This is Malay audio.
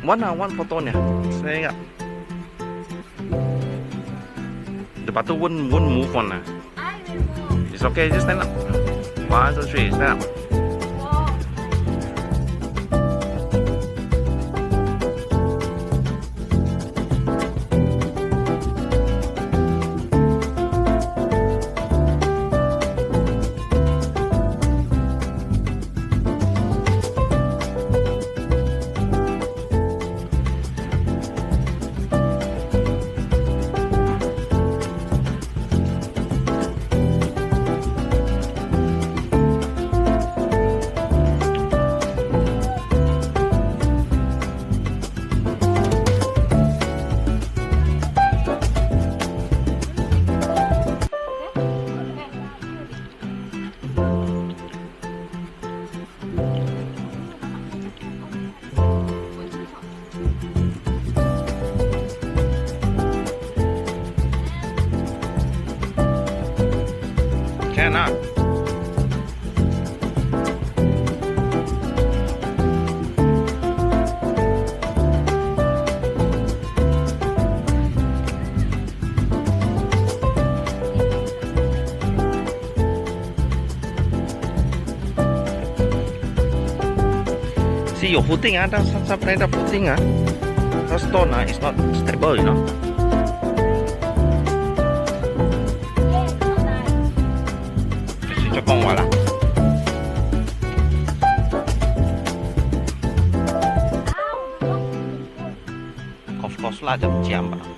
One fotonya. Saya ingat. Lepas tu won't move on lah. It's okay, just stand up. 1, 2, 3, stand up. Can ah. See your footing ah, that's something the footing ah. The stone ah is not stable, you know. Cho con vào là of course là chậm chậm